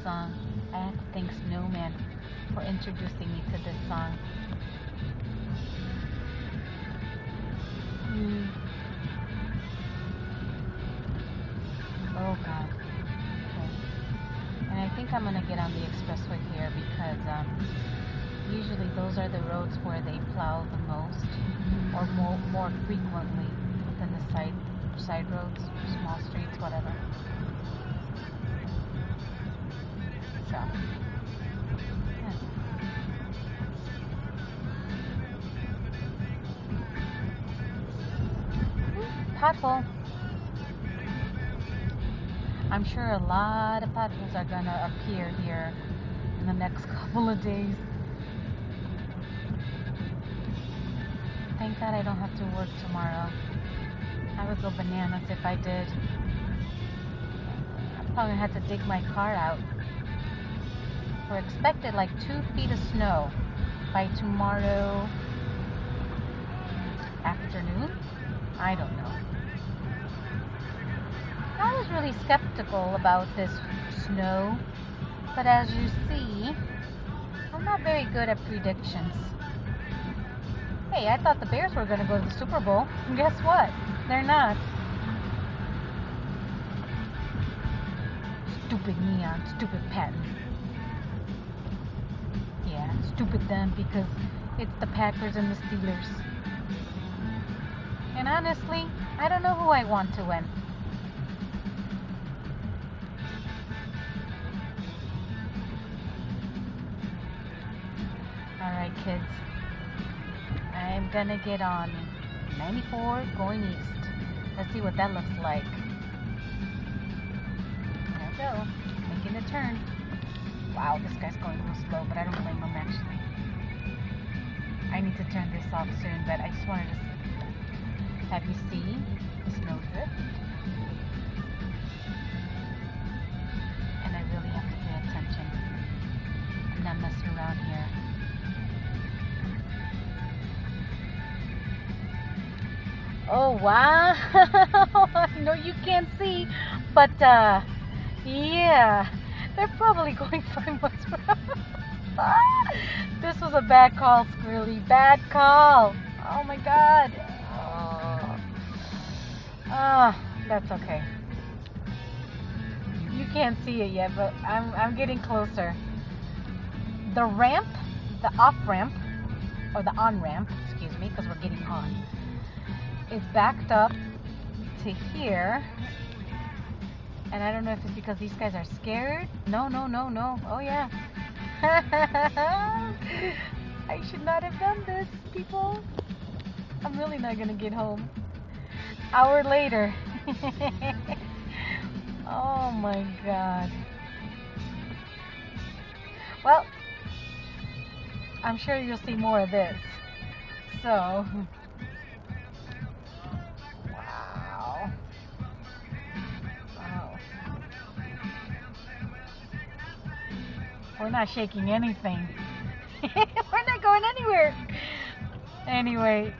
song. I have to thank Snowman for introducing me to this song. Oh God. Okay. And I think I'm gonna get on the expressway here because usually those are the roads where they plow the most, or more frequently than the side roads, small streets, whatever. So, yeah. Pothole. I'm sure a lot of potholes are gonna appear here in the next couple of days. Thank God I don't have to work tomorrow. I would go bananas if I did. I probably had to dig my car out. We're expected like 2 feet of snow by tomorrow afternoon. I don't know. I was really skeptical about this snow, but as you see, I'm not very good at predictions. Hey, I thought the Bears were going to go to the Super Bowl, and guess what? They're not. Stupid neon, stupid patent. Yeah, stupid them because it's the Packers and the Steelers. And honestly, I don't know who I want to win. Alright, kids. I'm gonna get on 94 going east. Let's see what that looks like. There I go. Making a turn. Wow, this guy's going real slow, but I don't blame him actually. I need to turn this off soon, but I just wanted to have you see the snowdrift. And I really have to pay attention. I'm not messing around here. Oh wow! I know you can't see, but yeah, they're probably going 5 miles per hour. This was a bad call, Squirrely. Bad call. Oh my God. That's okay. You can't see it yet, but I'm getting closer. The ramp, the off ramp, or the on ramp, excuse me, because we're getting on, is backed up to here. And I don't know if it's because these guys are scared. No. Oh yeah. I should not have done this, people. I'm really not gonna get home. Hour later. Oh my God. Well, I'm sure you'll see more of this. So, wow. Oh. We're not shaking anything. We're not going anywhere. Anyway,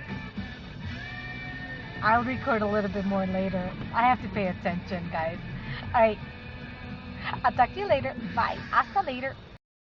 I'll record a little bit more later. I have to pay attention, guys. All right. I'll talk to you later. Bye. Hasta later.